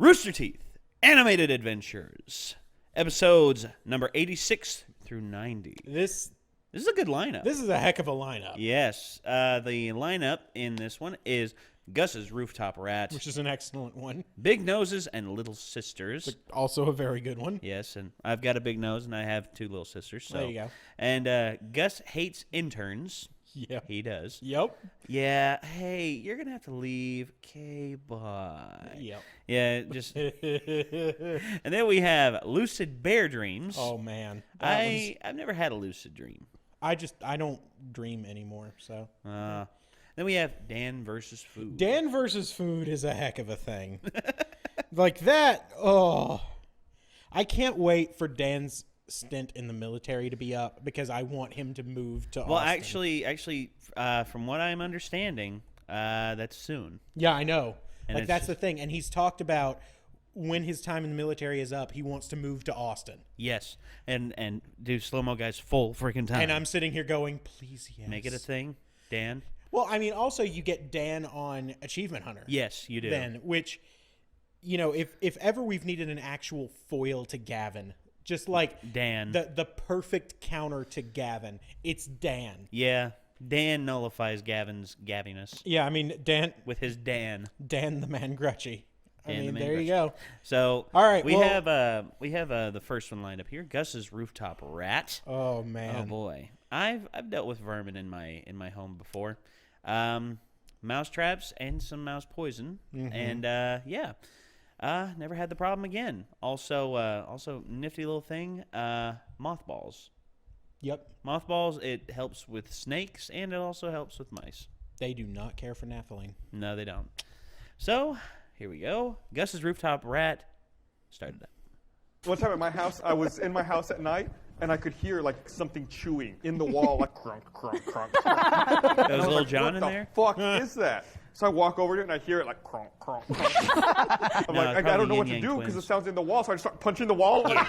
Rooster Teeth Animated Adventures, episodes number 86 through 90. This is a good lineup. This is a heck of a lineup. Yes. The lineup in this one is Gus's Rooftop Rat, which is an excellent one. Big Noses and Little Sisters. Also a very good one. Yes, and I've got a big nose and I have two little sisters. So. There you go. And Gus hates interns. Yeah. He does. Yep. Yeah. Hey, you're going to have to leave. Okay, bye. Yep. Yeah, just... And then we have Lucid Bear Dreams. Oh, man. I've never had a lucid dream. I don't dream anymore, so... Then we have Dan versus Food. Dan versus Food is a heck of a thing. Like that, oh. I can't wait for Dan's stint in the military to be up because I want him to move to Austin. Well, actually, from what I'm understanding, that's soon. Yeah, I know. And like that's the thing. And he's talked about when his time in the military is up, he wants to move to Austin. Yes, and do Slow-Mo Guys full freaking time. And I'm sitting here going, please, yes. Make it a thing, Dan. Well, I mean, also you get Dan on Achievement Hunter. Yes, you do. Then, which, you know, if ever we've needed an actual foil to Gavin, just like Dan, the perfect counter to Gavin, it's Dan. Yeah, Dan nullifies Gavin's gaviness. Yeah, I mean Dan with his Dan the Man Grutchy. Dan there you go. So all right, we have the first one lined up here. Gus's Rooftop Rat. Oh man. Oh boy, I've dealt with vermin in my home before. Mouse traps and some mouse poison, and never had the problem again. Also nifty little thing, mothballs. Yep, mothballs. It helps with snakes and it also helps with mice. They do not care for naphthalene. No, they don't. So here we go. Gus's Rooftop Rat started up. One time at my house, I was in my house at night, and I could hear like something chewing in the wall, like crunk, crunk, crunk, crunk. That was Little John in there? What the fuck is that? So I walk over to it, and I hear it like crunk, crunk, crunk. I'm like, I don't know what to do because it sounds in the wall, so I just start punching the wall. Like,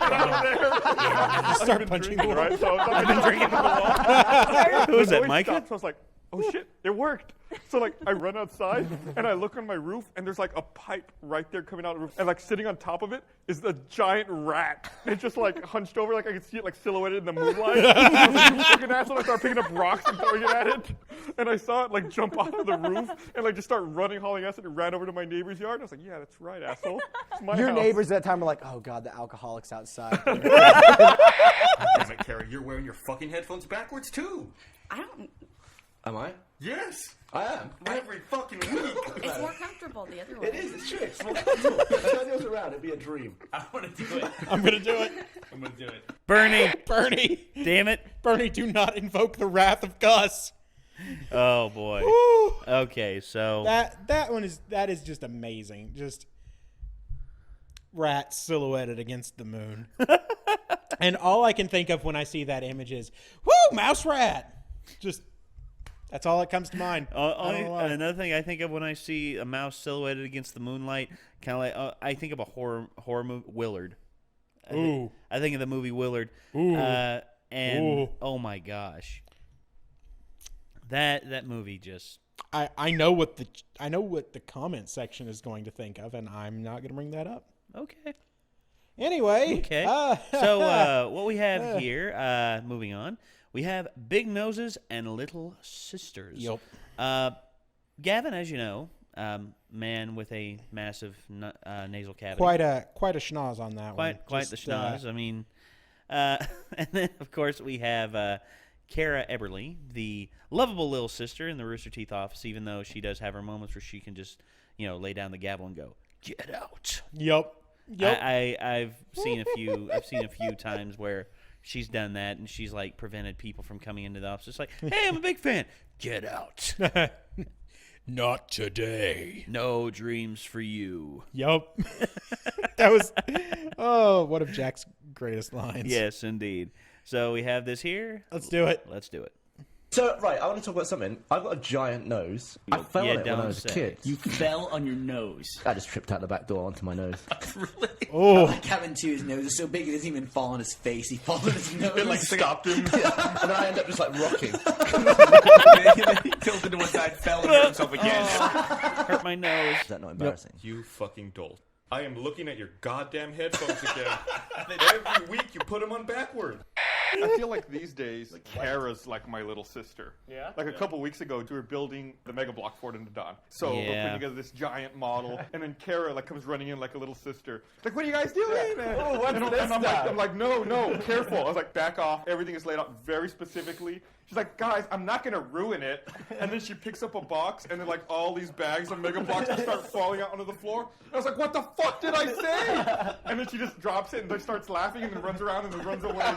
start punching the wall. Right? So I've been drinking the wall. Who was that, Micah? So I was like, oh shit, it worked. So like I run outside and I look on my roof and there's like a pipe right there coming out of the roof and like sitting on top of it is a giant rat. It's just like hunched over, like I can see it like silhouetted in the moonlight. I was like, you fucking asshole. I started picking up rocks and throwing it at it. And I saw it like jump off of the roof and like just start running, hauling ass, and it ran over to my neighbor's yard. And I was like, yeah, that's right, asshole. It's my Your house. neighbors at that time were like, oh god, the alcoholic's outside. Damn it, Carrie, you're wearing your fucking headphones backwards too. I don't. Am I? Yes, I am. Every fucking week. It's more comfortable the other way. It is. It's true. It's more comfortable. Turn yours around. It'd be a dream. I want to do it. I'm gonna do it. I'm going to do it. Bernie. Damn it. Bernie, do not invoke the wrath of Gus. Oh boy. Woo. Okay, so that is just amazing. Just rat silhouetted against the moon. And all I can think of when I see that image is, woo, mouse rat. Just that's all that comes to mind. Another thing I think of when I see a mouse silhouetted against the moonlight, kind of like I think of a horror movie, Willard. I think of the movie Willard. Oh my gosh, that movie just. I know what the comment section is going to think of, and I'm not going to bring that up. Okay. Anyway. Okay. So what we have here, moving on. We have Big Noses and Little Sisters. Yep. Gavin, as you know, man with a massive nasal cavity. Quite a schnoz on that one. Quite the schnoz. I mean, and then of course we have Kara Eberly, the lovable little sister in the Rooster Teeth office. Even though she does have her moments where she can just lay down the gavel and go, "Get out." Yep. I've seen a few times where she's done that, and she's like prevented people from coming into the office. It's like, hey, I'm a big fan. Get out. Not today. No dreams for you. Yup. That was, one of Jack's greatest lines. Yes, indeed. So we have this here. Let's do it. Let's do it. So, right, I want to talk about something. I've got a giant nose. I fell on it when I was a kid. You fell on your nose. I just tripped out the back door onto my nose. Really? Oh. Like Kevin too, his nose is so big it doesn't even fall on his face. He falls on his nose. It like stopped him. Yeah. And then I end up just like rocking. He tilted to one side, fell and hurt himself again. Hurt my nose. Is that not embarrassing? You fucking dolt. I am looking at your goddamn headphones again. Every week you put them on backward. I feel like these days, Kara's like my little sister. Yeah? Like a couple weeks ago, we were building the Mega Block Fort into Dawn. So we're putting together this giant model, and then Kara like comes running in like a little sister. Like, what are you guys doing? Oh, what's this and stuff? I'm like, no, careful. I was like, back off. Everything is laid out very specifically. She's like, guys, I'm not going to ruin it. And then she picks up a box, and then like all these bags of Mega Blocks just start falling out onto the floor. And I was like, what the fuck did I say? And then she just drops it and then starts laughing and then runs around and then runs away.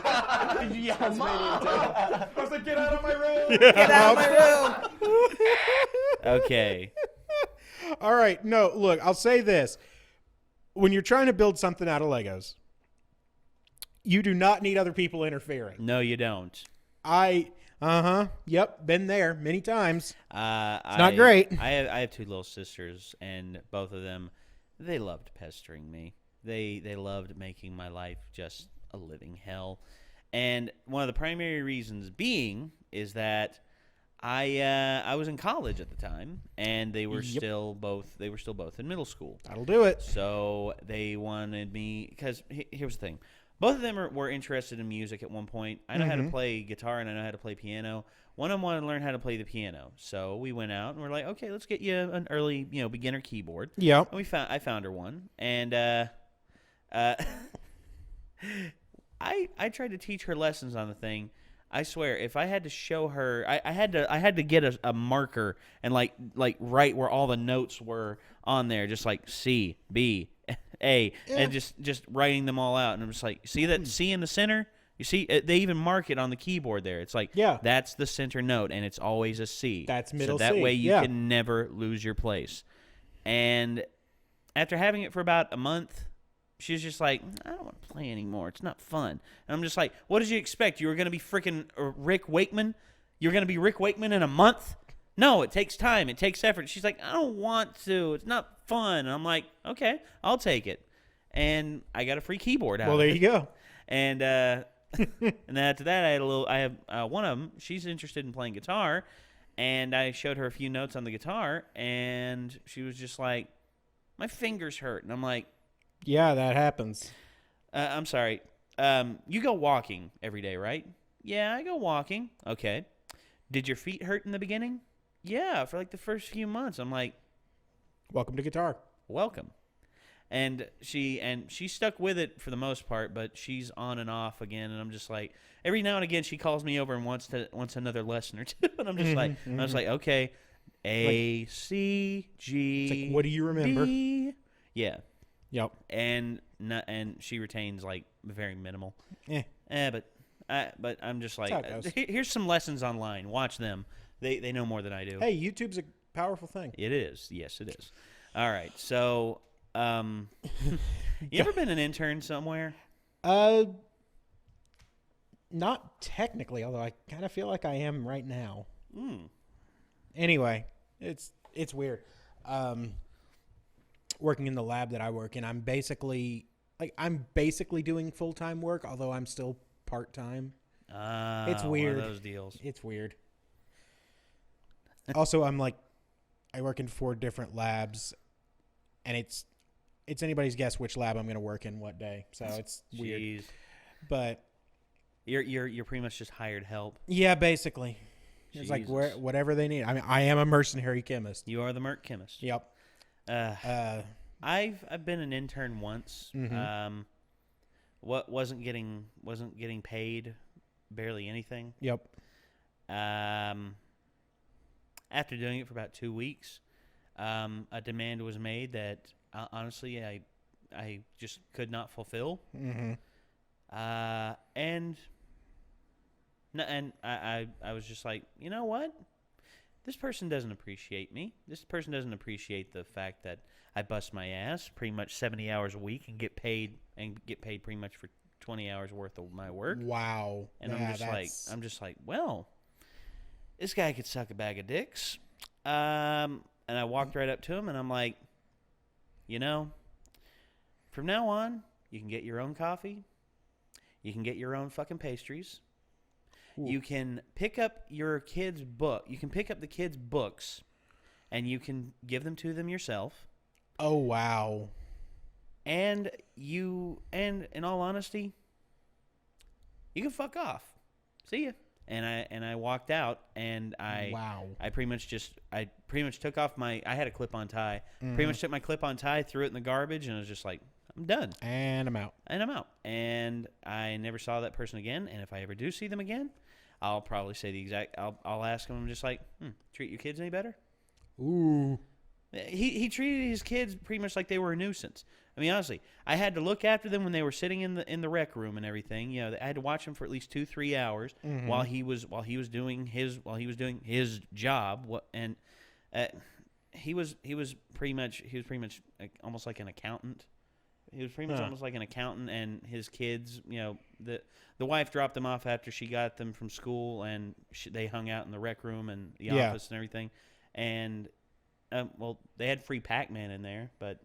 Yes, Mom. I was like, get out of my room. Get out of my room! Okay. All right. No, look, I'll say this. When you're trying to build something out of Legos, you do not need other people interfering. No, you don't. Yep, been there many times. It's not great. I have two little sisters, and both of them, they loved pestering me. They loved making my life just a living hell. And one of the primary reasons being is that I was in college at the time, and they were still both in middle school. That'll do it. So they wanted me, because here's the thing. Both of them were interested in music at one point. I know how to play guitar and I know how to play piano. One of them wanted to learn how to play the piano. So we went out and we're like, okay, let's get you an early, beginner keyboard. Yeah. And I found her one. And I tried to teach her lessons on the thing. I swear, if I had to show her, I had to get a marker and like write where all the notes were on there, just like C, B, A, and just writing them all out. And I'm just like, see that C in the center? You see, they even mark it on the keyboard there. It's like, that's the center note, and it's always a C. That's middle C. So that C. way you can never lose your place. And after having it for about a month, she was just like, I don't want to play anymore. It's not fun. And I'm just like, what did you expect? You were going to be freaking Rick Wakeman? You're going to be Rick Wakeman in a month? No, it takes time. It takes effort. She's like, I don't want to. It's not fun. And I'm like, okay, I'll take it. And I got a free keyboard out of it. Well, there you go. And and then after that, I have one of them. She's interested in playing guitar. And I showed her a few notes on the guitar. And she was just like, my fingers hurt. And I'm like, yeah, that happens. I'm sorry. You go walking every day, right? Yeah, I go walking. Okay. Did your feet hurt in the beginning? Yeah, for like the first few months. I'm like, welcome to guitar. Welcome. And she stuck with it for the most part, but she's on and off again. And I'm just like, every now and again she calls me over and wants another lesson or two. And I'm just like, I was like, okay, A, C, G. It's like, what do you remember? D. Yeah. Yep. And she retains like very minimal. But I'm just like, here's some lessons online. Watch them. They know more than I do. Hey, YouTube's a powerful thing. It is. Yes, it is. All right. So, you ever been an intern somewhere? Not technically, although I kind of feel like I am right now. Anyway, it's weird. Working in the lab that I work in, I'm basically doing full-time work, although I'm still part-time. It's weird. One of those deals. It's weird. Also, I work in 4 different labs, and it's anybody's guess which lab I'm going to work in what day. So it's weird. But you're pretty much just hired help. Yeah, basically. It's like whatever they need. I mean, I am a mercenary chemist. You are the merc chemist. Yep. I've been an intern once. What wasn't getting paid barely anything. Yep. After doing it for about 2 weeks, a demand was made that honestly I just could not fulfill. And I was just like, you know what? This person doesn't appreciate me. This person doesn't appreciate the fact that I bust my ass pretty much 70 hours a week and get paid pretty much for 20 hours worth of my work. Wow. And I'm just like, well, this guy could suck a bag of dicks. And I walked right up to him and I'm like, from now on, you can get your own coffee. You can get your own fucking pastries. You can pick up your kid's book. You can pick up the kids' books, and you can give them to them yourself. Oh, wow. and in all honesty, you can fuck off. See ya. And I walked out, and I pretty much took off I had a clip-on tie. Pretty much took my clip-on tie, threw it in the garbage, and I was just like, I'm done. And I'm out. And I never saw that person again. And if I ever do see them again, I'll probably say the exact. I'll ask them just like, treat your kids any better? Ooh. He treated his kids pretty much like they were a nuisance. I mean, honestly, I had to look after them when they were sitting in the rec room and everything. You know, I had to watch them for at least 2-3 hours while he was doing his job. And he was pretty much like, almost like an accountant. He was pretty much almost like an accountant, and his kids, you know, the wife dropped them off after she got them from school, and they hung out in the rec room and the office and everything. And well, they had free Pac-Man in there, but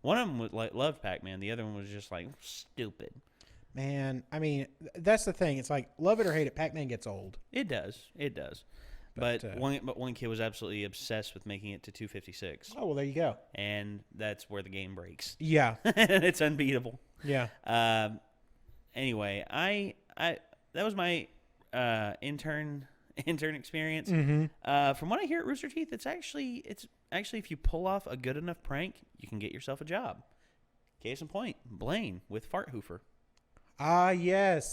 one of them loved Pac-Man. The other one was just like, stupid. Man, I mean, that's the thing. It's like, love it or hate it, Pac-Man gets old. It does. But one kid was absolutely obsessed with making it to 256. Oh, well, there you go. And that's where the game breaks. Yeah. It's unbeatable. Yeah. Anyway, that was my intern experience. From what I hear at Rooster Teeth, it's actually if you pull off a good enough prank, you can get yourself a job. Case in point, Blaine with Fart Hoofer. Ah, yes.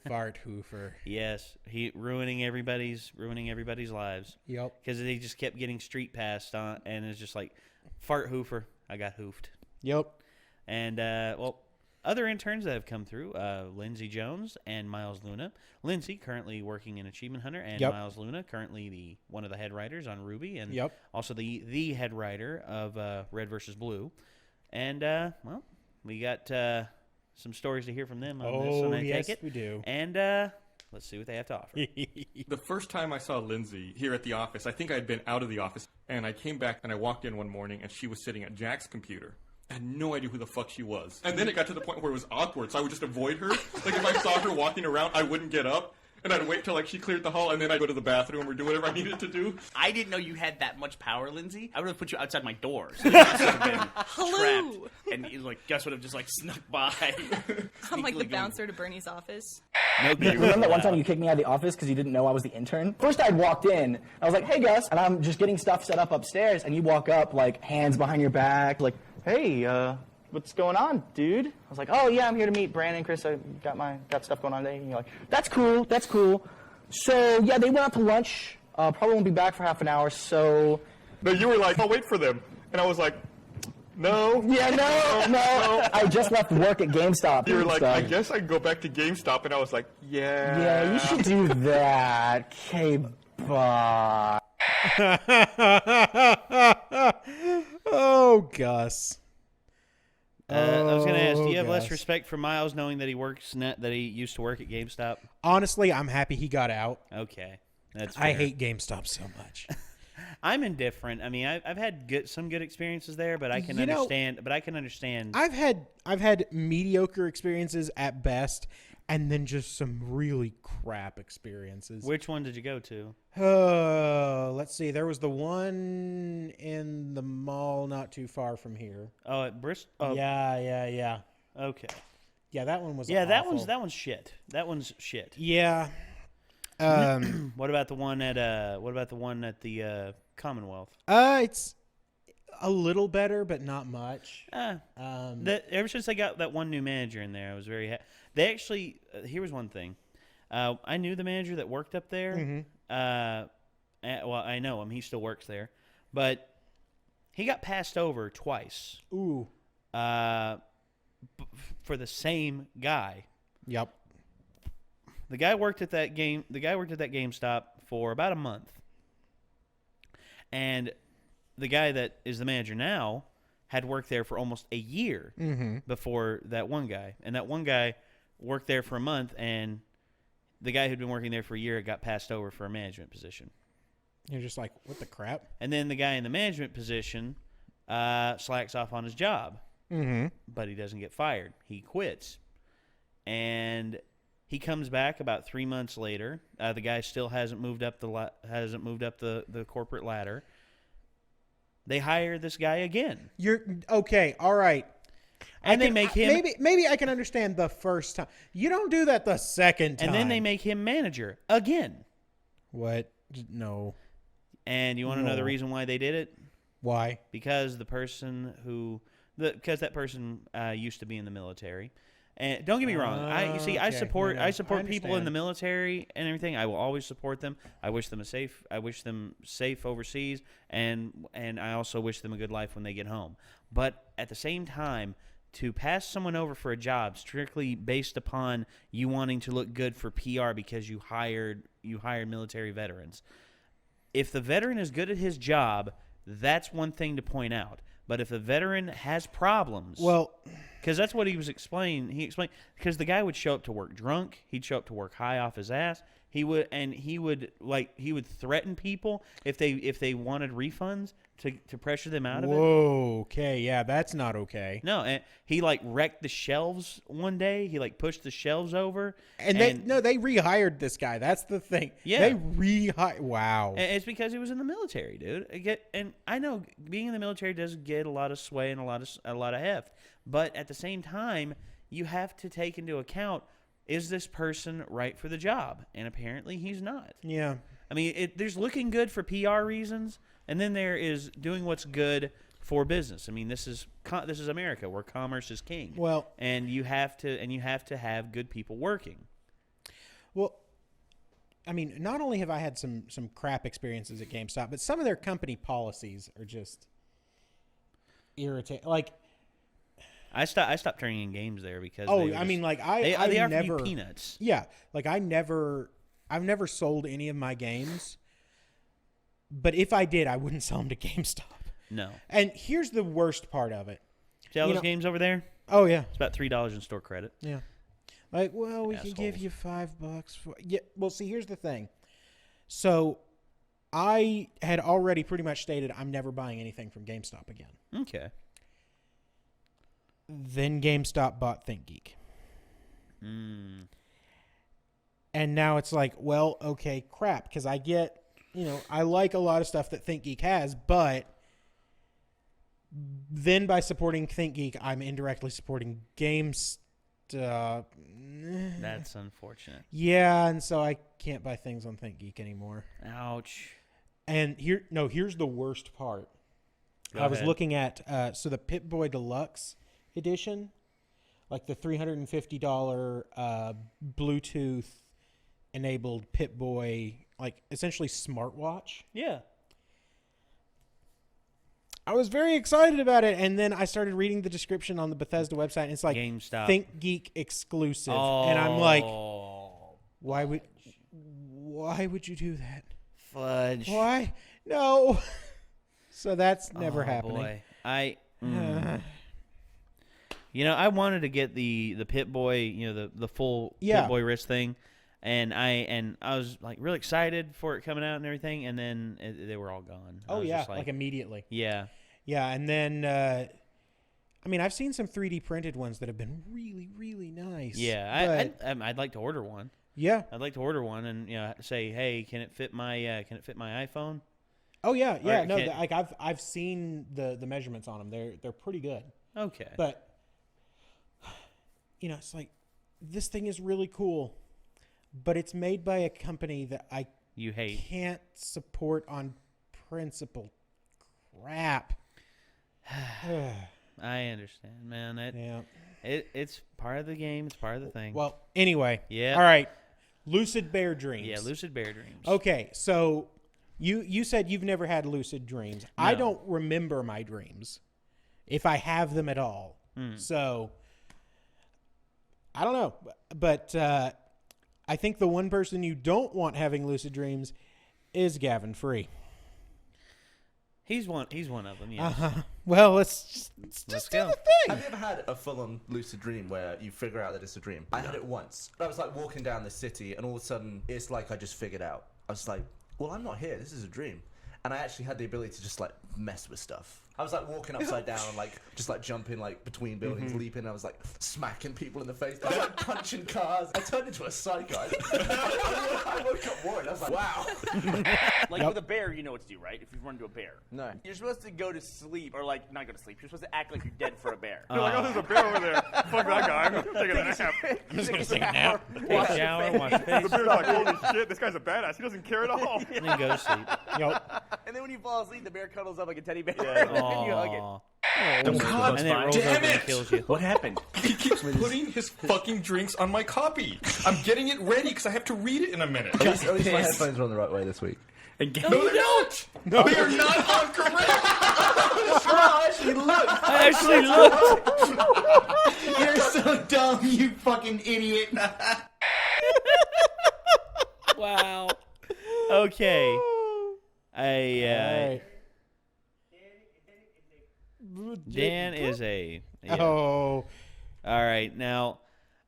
Fart Hoofer. Yes, he ruining everybody's lives. Yep. Because they just kept getting street passed on, and it's just like, Fart Hoofer, I got hoofed. Yep. And other interns that have come through, Lindsay Jones and Miles Luna. Lindsay currently working in Achievement Hunter, and Miles Luna currently one of the head writers on Ruby, and also the head writer of Red vs. Blue. And well, we got some stories to hear from them on this one. Yes, we do. And let's see what they have to offer. The first time I saw Lindsay here at the office, I think I had been out of the office, and I came back and I walked in one morning, and she was sitting at Jack's computer. I had no idea who the fuck she was. And then it got to the point where it was awkward, so I would just avoid her. Like, if I saw her walking around, I wouldn't get up. And I'd wait till, like, she cleared the hall, and then I'd go to the bathroom or do whatever I needed to do. I didn't know you had that much power, Lindsay. I would have put you outside my door. So you would have been trapped. And Gus would have just, like, snuck by. I'm like the bouncer to Bernie's office. Remember that one time you kicked me out of the office because you didn't know I was the intern? First I'd walked in, I was like, hey Gus, and I'm just getting stuff set up upstairs, and you walk up, like, hands behind your back, like, hey, what's going on, dude? I was like, oh yeah, I'm here to meet Brandon, Chris. I got stuff going on today. And you're like, that's cool. So yeah, they went out to lunch. Probably won't be back for half an hour. So. No, you were like, I'll wait for them, and I was like, no. Yeah, no. I just left work at GameStop. You were like, I guess I can go back to GameStop, and I was like, yeah. Yeah, you should do that. Okay, bye. Oh, Gus. I was going to ask, do you have less respect for Miles knowing that he used to work at GameStop? Honestly, I'm happy he got out. Okay, that's fair. I hate GameStop so much. I'm indifferent. I mean, I've had some good experiences there, but I can understand. I've had mediocre experiences at best, and then just some really crap experiences. Which one did you go to? Let's see. There was the one in the mall not too far from here. Oh, at Bristol? Oh. Yeah. Okay. Yeah, that one was awful. That one's shit. Yeah. What about the one at the Commonwealth? It's a little better, but not much. Ever since they got that one new manager in there, I was very happy. They actually, here was one thing. I knew the manager that worked up there. Mm-hmm. Well, I know him. He still works there. But he got passed over twice. Ooh. For the same guy. Yep. The guy worked at that GameStop for about a month. And the guy that is the manager now had worked there for almost a year before that one guy. And that one guy worked there for a month, and the guy who'd been working there for a year got passed over for a management position. You're just like, what the crap? And then the guy in the management position slacks off on his job. But he doesn't get fired. He quits. And he comes back about 3 months later. The guy still hasn't moved up the corporate ladder. They hire this guy again. You're okay. All right. And they make him... Maybe I can understand the first time. You don't do that the second time. And then they make him manager again. What? No. And you want to know the reason why they did it? Why? Because that person used to be in the military. And don't get me wrong. I support people in the military and everything. I will always support them. I wish them safe overseas, and I also wish them a good life when they get home. But at the same time, to pass someone over for a job strictly based upon you wanting to look good for PR because you hired military veterans. If the veteran is good at his job, that's one thing to point out. But if a veteran has problems, because that's what he was explaining. He explained because the guy would show up to work drunk. He'd show up to work high off his ass. He would threaten people if they wanted refunds to pressure them out of it. Whoa, okay, yeah, that's not okay. No, and he wrecked the shelves one day. He pushed the shelves over. And they rehired this guy. That's the thing. Yeah, they wow. And it's because he was in the military, dude. And I know being in the military does get a lot of sway and a lot of heft, but at the same time, you have to take into account, is this person right for the job? And apparently he's not. Yeah. I mean, there's looking good for PR reasons, and then there is doing what's good for business. I mean, this is America, where commerce is king. Well, and you have to have good people working. Well, I mean, not only have I had some crap experiences at GameStop, but some of their company policies are just irritating. I stopped turning in games there because they offer you peanuts. Yeah, I've never sold any of my games, but if I did, I wouldn't sell them to GameStop. No. And here's the worst part of it. See all those games over there? Oh yeah, it's about $3 in store credit. Yeah. We can give you $5 for. Yeah. Well, see, here's the thing. So, I had already pretty much stated I'm never buying anything from GameStop again. Okay. Then GameStop bought ThinkGeek. And now it's okay, crap, because I get, I like a lot of stuff that ThinkGeek has, but then by supporting ThinkGeek, I'm indirectly supporting GameStop. That's unfortunate. Yeah, and so I can't buy things on ThinkGeek anymore. Ouch. And here's the worst part. I was looking at the Pip-Boy Deluxe edition, the $350 Bluetooth enabled Pip-Boy, essentially smartwatch. Yeah. I was very excited about it, and then I started reading the description on the Bethesda website, and it's GameStop ThinkGeek exclusive, and I'm like, why would you do that? Fudge. Why? No. So that's never happening. Boy. I wanted to get the Pip-Boy, the full Pip-Boy wrist thing, and I was really excited for it coming out and everything, and then they were all gone. Oh yeah, immediately. Yeah. Yeah, and then I've seen some 3D printed ones that have been really, really nice. Yeah, I'd like to order one. Yeah, I'd like to order one and say, hey, can it fit my iPhone? Oh yeah, yeah. No, I've seen the measurements on them. They're pretty good. Okay. But it's this thing is really cool, but it's made by a company that you hate. Can't support on principle. Crap. I understand, man. It's part of the game. It's part of the thing. Well, anyway. Yeah. All right. Lucid Bear Dreams. Yeah, Lucid Bear Dreams. Okay, so you said you've never had lucid dreams. No. I don't remember my dreams, if I have them at all. So I don't know, but I think the one person you don't want having lucid dreams is Gavin Free. He's one of them, yeah. Well, let's just do go. the thing. Have you ever had a full-on lucid dream where you figure out that it's a dream? I had it once. I was walking down the city, and all of a sudden, it's I just figured out. I was like, well, I'm not here. This is a dream. And I actually had the ability to just mess with stuff. I was like walking upside down and like just like jumping like between buildings, leaping. I was like smacking people in the face. I was like punching cars. I turned into a psycho. I woke up worried. I was like, wow. Like with a bear, you know what to do, right? If you run into a bear. No. You're supposed to go to sleep, or like, not go to sleep. You're supposed to act like you're dead for a bear. You're like, oh, there's a bear over there. Fuck that guy. I'm taking a nap. I'm just gonna take a nap. Take a shower, wash your The face, bear's like, holy shit, this guy's a badass. He doesn't care at all. and then go to sleep. Yep. And then when you fall asleep, the bear cuddles up like a teddy bear, and then you hug it. Aw. God And then it rolls damn over and it! kills you. What happened? He keeps putting his fucking drinks on my copy. I'm getting it ready because I have to read it in a minute. At least my headphones are on the right way this week. No, they don't! No. They are not on correct! I actually looked. You're so dumb, you fucking idiot. Wow. Okay. Alright. Dan is a. Yeah. Oh. All right. Now,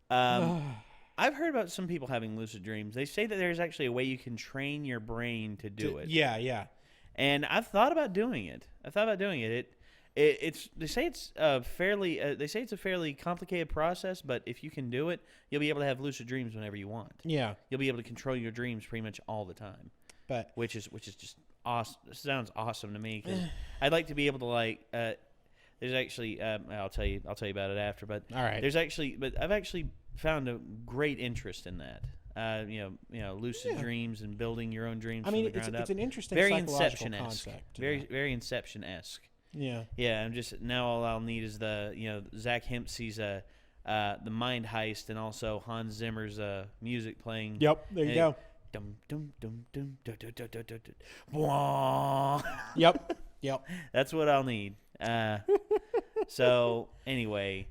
I've heard about some people having lucid dreams. They say that there's actually a way you can train your brain to do it. Yeah, yeah. And I've thought about doing it. It's they say it's a fairly complicated process, but if you can do it, you'll be able to have lucid dreams whenever you want. Yeah. You'll be able to control your dreams pretty much all the time. But which is just awesome. Sounds awesome to me because I'd like to be able to like. There's actually I'll tell you about it after. But all right. I've actually found a great interest in that. Lucid dreams and building your own dreams. I mean, from the ground up. it's an interesting very psychological Inception-esque. concept. Very Inception-esque. Yeah. Yeah. I'm just now all I'll need is the Zach Hempsey's the Mind Heist and also Hans Zimmer's music playing. Yep. There you go. Dum dum dum dum dum dum dum dum dum. Wah. Yep. Yep. That's what I'll need. So anyway,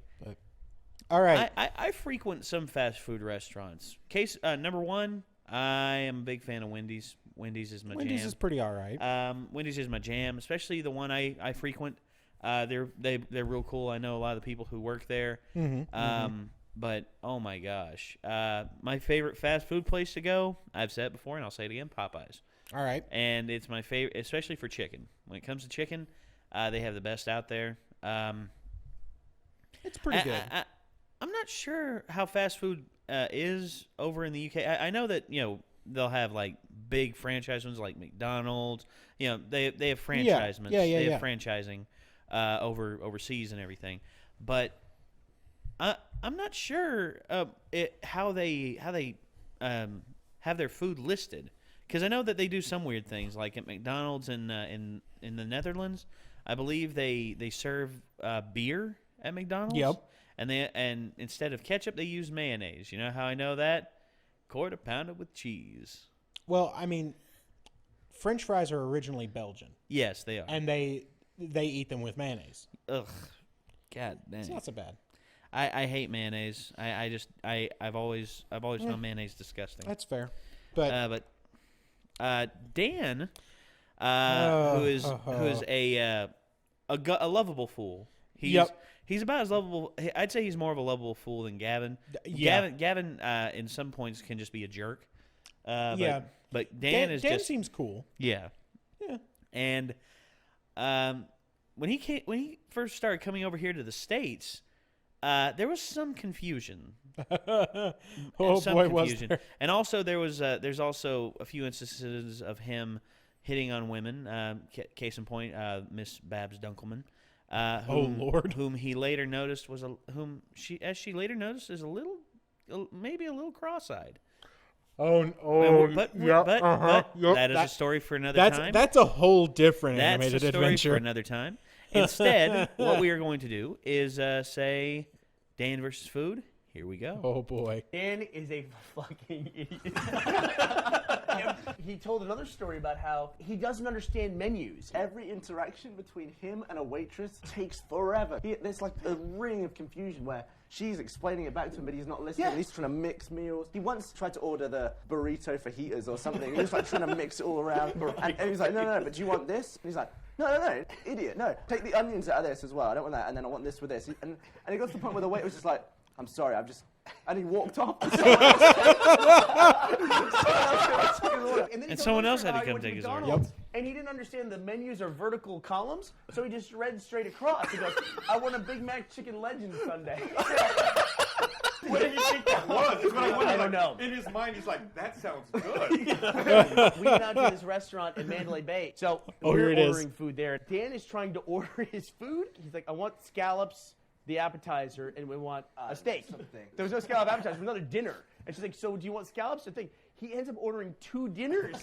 all right. I frequent some fast food restaurants. Number one, I am a big fan of Wendy's. Wendy's is my jam. Wendy's is pretty all right. Wendy's is my jam, especially the one I frequent. They're real cool. I know a lot of the people who work there. But oh my gosh, my favorite fast food place to go, I've said it before and I'll say it again, Popeyes. All right. And it's my favorite, especially for chicken. When it comes to chicken, they have the best out there. It's pretty good. I'm not sure how fast food is over in the UK. I know that they'll have like big franchise ones like McDonald's. They have franchisements. They have franchising overseas and everything. But I'm not sure how they have their food listed, because I know that they do some weird things. Like at McDonald's in the Netherlands, I believe they serve beer at McDonald's. Yep. And instead of ketchup, they use mayonnaise. You know how I know that? Quarter pounder with cheese. Well, I mean, French fries are originally Belgian. Yes, they are. And they eat them with mayonnaise. Ugh. God dang. It's not so bad. I hate mayonnaise. I've always found mayonnaise disgusting. That's fair. But Dan, who is a lovable fool. He's about as lovable. I'd say he's more of a lovable fool than Gavin. Yeah. Gavin in some points can just be a jerk. Yeah. But Dan seems cool. Yeah. Yeah. And when he first started coming over here to the States, there was some confusion. Was there? And also there's also a few instances of him hitting on women. Case in point, Miss Babs Dunkelman. Lord. Whom he later noticed is maybe a little cross-eyed. But that is a story for another time. That's a whole different That's animated a story adventure. for another time. Instead, what we are going to do is say Dan versus food. Here we go. Oh boy. Dan is a fucking idiot. He told another story about how he doesn't understand menus. Every interaction between him and a waitress takes forever. There's like a ring of confusion where she's explaining it back to him, but he's not listening. He's trying to mix meals. He once tried to order the burrito fajitas or something. He was like trying to mix it all around. And he's like, no, but do you want this? And he's like, no, idiot, no. Take the onions out of this as well. I don't want that. And then I want this with this. And he got to the point where the waiter was just like, I'm sorry, and he walked off. And then he And told someone the else other had to guy come he went take his order. McDonald's, And he didn't understand the menus are vertical columns, so he just read straight across. He goes, "I want a Big Mac Chicken Legend Sundae." What did you think that was? Is what I wonder. I don't know. In his mind, he's like, "That sounds good." We went out to this restaurant in Mandalay Bay. So here we're it is. ordering food there. Dan is trying to order his food. He's like, "I want scallops, the appetizer, and we want a steak." There was no scallop appetizer. There was another dinner. And she's like, "So do you want scallops or thing?" He ends up ordering 2 dinners.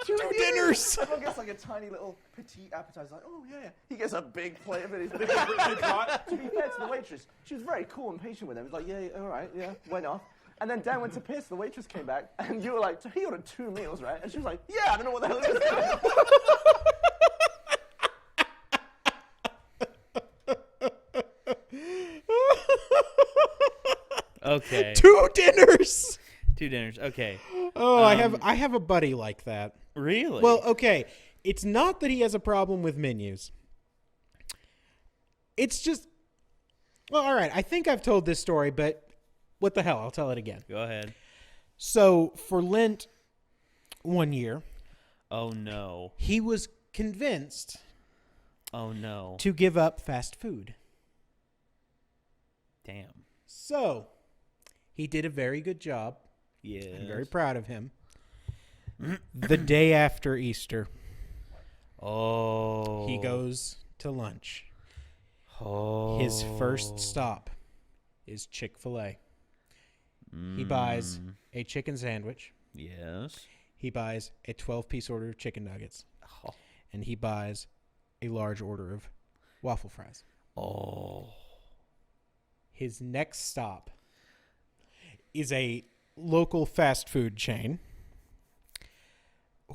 two dinners. Everyone gets like a tiny little petite appetizer. Like, oh yeah. He gets a big plate of it. He's big. To be fair to the waitress, she was very cool and patient with him. He was like, "Yeah, all right, yeah," went off. And then Dan went to piss. The waitress came back, and you were like, "So he ordered 2 meals, right?" And she was like, "Yeah, I don't know what the hell it is." Okay. 2 dinners. 2 dinners. Okay. Oh, I have a buddy like that. Really? Well, okay. It's not that he has a problem with menus. It's just, well, all right. I think I've told this story, but what the hell? I'll tell it again. Go ahead. So for Lent one year, Oh no. he was convinced Oh no. to give up fast food. Damn. So he did a very good job. Yeah. I'm very proud of him. The day after Easter, Oh. he goes to lunch. Oh. His first stop is Chick-fil-A. He buys a chicken sandwich. Yes. He buys a 12-piece order of chicken nuggets. Oh. And he buys a large order of waffle fries. Oh. His next stop is a local fast food chain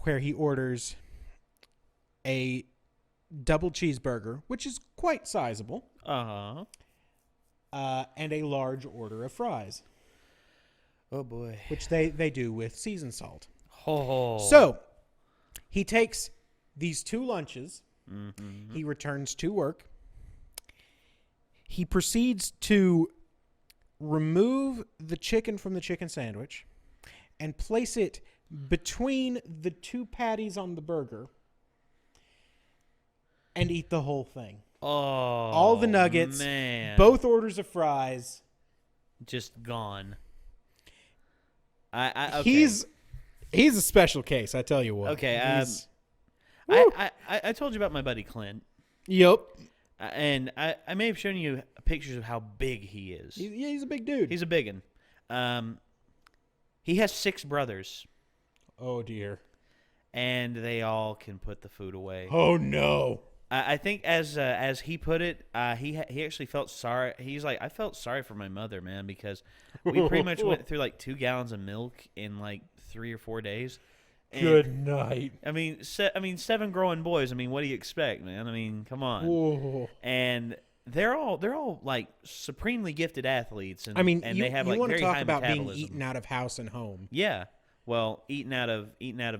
where he orders a double cheeseburger, which is quite sizable, Uh-huh. and a large order of fries, Oh boy. which they do with seasoned salt. Oh. So he takes these 2 lunches. He returns to work. He proceeds to remove the chicken from the chicken sandwich and place it between the 2 patties on the burger and eat the whole thing. Oh. All the nuggets, man. both orders of fries. Just gone. Okay. He's a special case, I tell you what. Okay. He's- I told you about my buddy Clint. Yep. And I may have shown you pictures of how big he is. He's a big dude. He's a biggin. He has 6 brothers, Oh dear. and they all can put the food away. Oh no. I think as he put it, he actually felt sorry. He's like, I felt sorry for my mother, man, because we pretty much went through like 2 gallons of milk in like 3 or 4 days. And, Good night. I mean, 7 growing boys. I mean, what do you expect, man? I mean, come on. Whoa. And they're all like supremely gifted athletes, and I mean, and you, they have you like want to very talk high about being metabolism. eaten out of house and home. Yeah, well, eating out of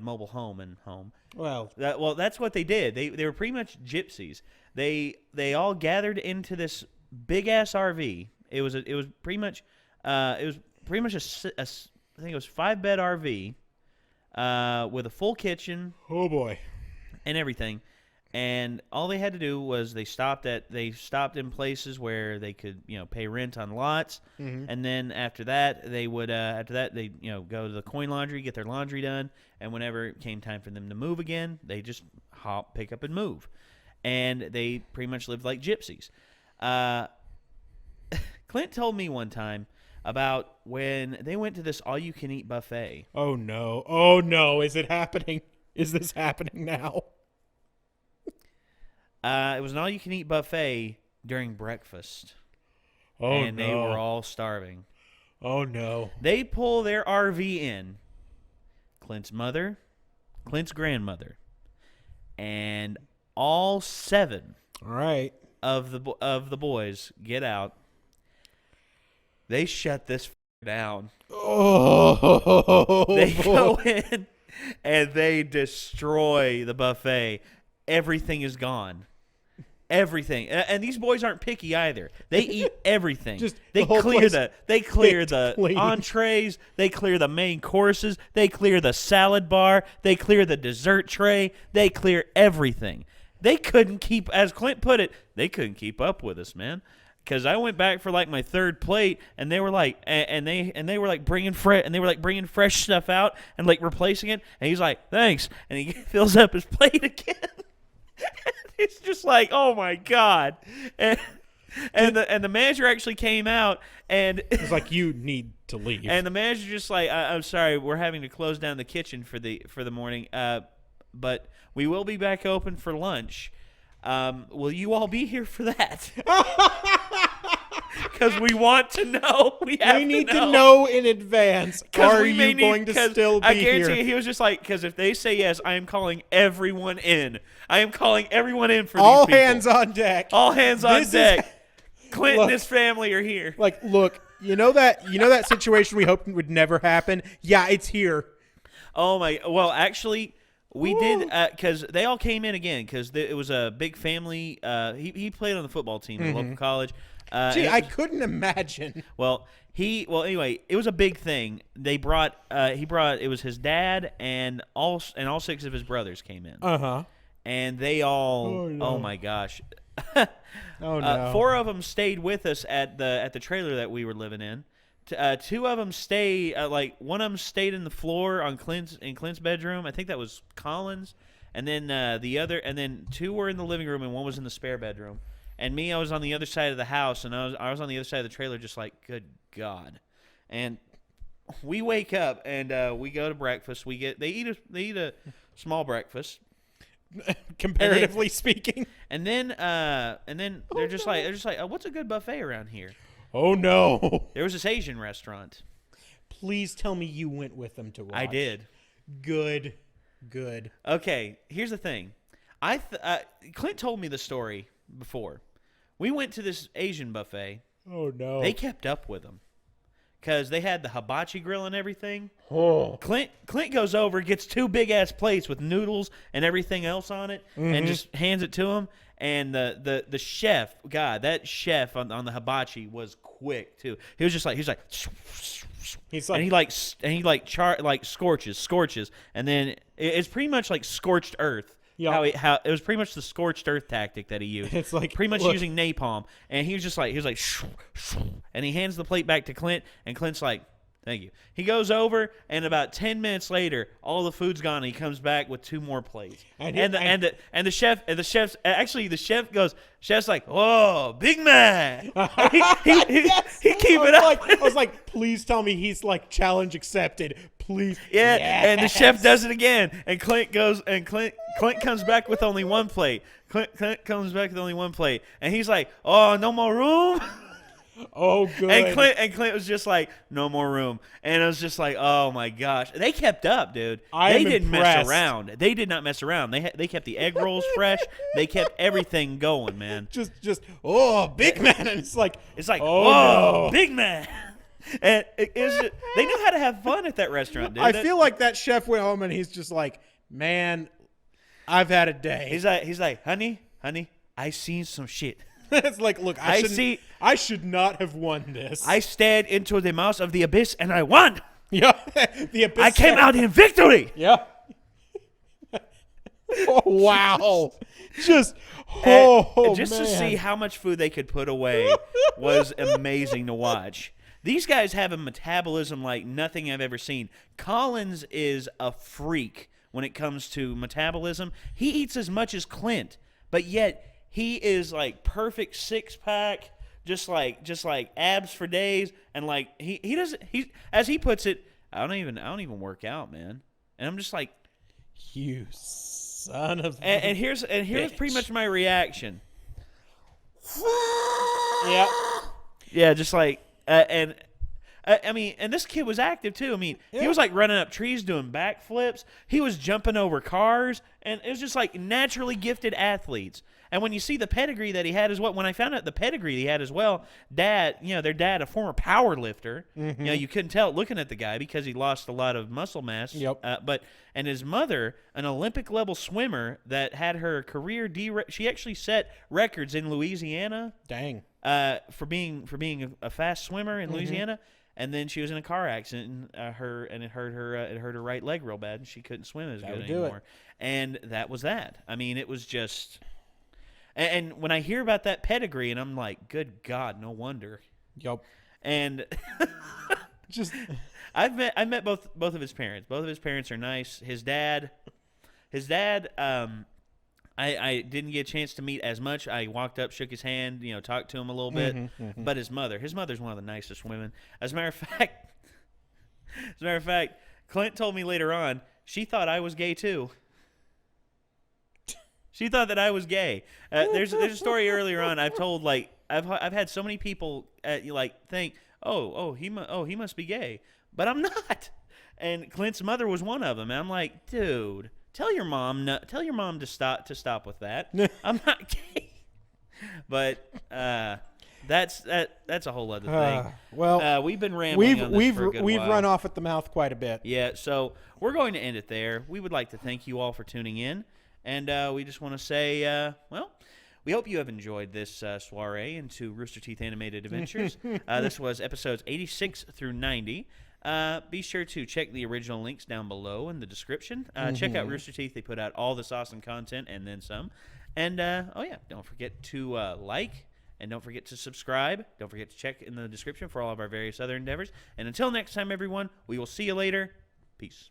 mobile home and home. Well, That's what they did. They were pretty much gypsies. They all gathered into this big ass RV. It was pretty much I think it was 5-bed RV with a full kitchen. Oh boy. And everything. And all they had to do was they stopped in places where they could, pay rent on lots. And then after that, they would they go to the coin laundry, get their laundry done, and whenever it came time for them to move again, they just pick up and move. And they pretty much lived like gypsies. Clint told me one time about when they went to this all-you-can-eat buffet. Oh no. Oh no. Is it happening? Is this happening now? It was an all-you-can-eat buffet during breakfast. Oh and no. they were all starving. Oh no. They pull their RV in. Clint's mother, Clint's grandmother, and all 7 All right. of the boys get out. They shut this down. Oh. They go in and they destroy the buffet. Everything is gone. everything. And these boys aren't picky either. They eat everything. Just they the whole clear place they clear the clean. entrees, they clear the main courses, they clear the salad bar, they clear the dessert tray, they clear everything. They couldn't keep, as Clint put it, they couldn't keep up with us, man. Because I went back for like my third plate, and they were like, and they were like bringing fresh stuff out and like replacing it. And he's like, thanks, and he fills up his plate again. It's just like, oh my god, and the manager actually came out and it's like, you need to leave. And the manager just like, I'm sorry, we're having to close down the kitchen for the morning, but we will be back open for lunch. Will you all be here for that? Because we want to know. We need to know in advance. Are you going to still be I guarantee here? you, he was just like, because if they say yes, I am calling everyone in. I am calling everyone in for all these people. hands on deck. All hands on This deck. is- Clint Look. and his family are here. Like, look, you know that situation we hoped would never happen? Yeah, it's here. Oh my! Well, actually, we did because they all came in again because it was a big family. He played on the football team at a local college. Gee, and I couldn't imagine. Anyway, it was a big thing. They brought it was his dad and all 6 of his brothers came in. And they all oh my gosh. Oh no. 4 of them stayed with us at the trailer that we were living in. 2 of them stayed one of them stayed in the floor in Clint's bedroom. I think that was Colin's, and then then 2 were in the living room and 1 was in the spare bedroom. And me, I was on the other side of the house, and I was on the other side of the trailer, just like, good God. And we wake up and we go to breakfast. They eat a small breakfast. Comparatively speaking. And then they're just like what's a good buffet around here? Oh no. There was this Asian restaurant. Please tell me you went with them to watch. I did. Good. Okay, here's the thing. Clint told me the story before. We went to this Asian buffet. Oh no. They kept up with them. Because they had the hibachi grill and everything. Oh. Clint goes over, gets 2 big-ass plates with noodles and everything else on it, and just hands it to him. And the chef, God, that chef on the hibachi was quick, too. He's like, and he scorches, and then it's pretty much like scorched earth. Yep. How it was pretty much the scorched earth tactic that he used. It's like, pretty much look. using napalm, and he was like, and he hands the plate back to Clint, and Clint's like, thank you. He goes over, and about 10 minutes later, all the food's gone, and he comes back with 2 more plates. The chef's like, oh, big man. he keep it up. I was like, please tell me he's like, challenge accepted. Please. Yeah, Yes. and the chef does it again, and Clint comes back with only 1 plate. Clint comes back with only 1 plate, and he's like, "Oh, no more room." Oh, good. And Clint was just like, "No more room," and I was just like, "Oh my gosh!" They kept up, dude. They didn't mess around. They did not mess around. They kept the egg rolls fresh. They kept everything going, man. Just big man, and it's like, oh, no. big man. And they knew how to have fun at that restaurant, dude. I feel like that chef went home and he's just like, man, I've had a day. He's like, honey, I seen some shit. It's like, look, I should not have won this. I stared into the mouth of the abyss and I won. Yeah, the abyss. I came out in victory. Yeah. Oh, wow. Just to see how much food they could put away was amazing to watch. These guys have a metabolism like nothing I've ever seen. Collins is a freak when it comes to metabolism. He eats as much as Clint, but yet he is like perfect 6-pack, just like abs for days, and like he doesn't, as he puts it, I don't even work out, man. And I'm just like, you son of and here's pretty much my reaction. Yeah. Yeah, just like and this kid was active too. I mean, he was like running up trees, doing backflips. He was jumping over cars, and it was just like naturally gifted athletes. And when you see the pedigree that he had as well, when I found out the pedigree he had as well, their dad, a former power lifter, you couldn't tell looking at the guy because he lost a lot of muscle mass. Yep. And his mother, an Olympic level swimmer that had her career she actually set records in Louisiana. Dang. For being a fast swimmer in Louisiana. And then she was in a car accident, it hurt her right leg real bad, and she couldn't swim as good anymore. And that was that. I mean, it was just. And when I hear about that pedigree, and I'm like, good God, no wonder. Yup. And just, I met both of his parents. Both of his parents are nice. His dad. I didn't get a chance to meet as much. I walked up, shook his hand, talked to him a little bit. But his mother's one of the nicest women. As a matter of fact, Clint told me later on she thought I was gay too. She thought that I was gay. There's a story earlier on I've told, like I've had so many people think, he must be gay, but I'm not. And Clint's mother was one of them. And I'm like, dude. Tell your mom to stop with that. I'm not gay. But that's a whole other thing. We've been rambling on this for a good we've while. run off at the mouth quite a bit. Yeah, so we're going to end it there. We would like to thank you all for tuning in, and we just want to say, we hope you have enjoyed this soiree into Rooster Teeth Animated Adventures. This was episodes 86 through 90. Be sure to check the original links down below in the description. Check out Rooster Teeth. They put out all this awesome content and then some. And, don't forget to like, and don't forget to subscribe. Don't forget to check in the description for all of our various other endeavors. And until next time, everyone, we will see you later. Peace.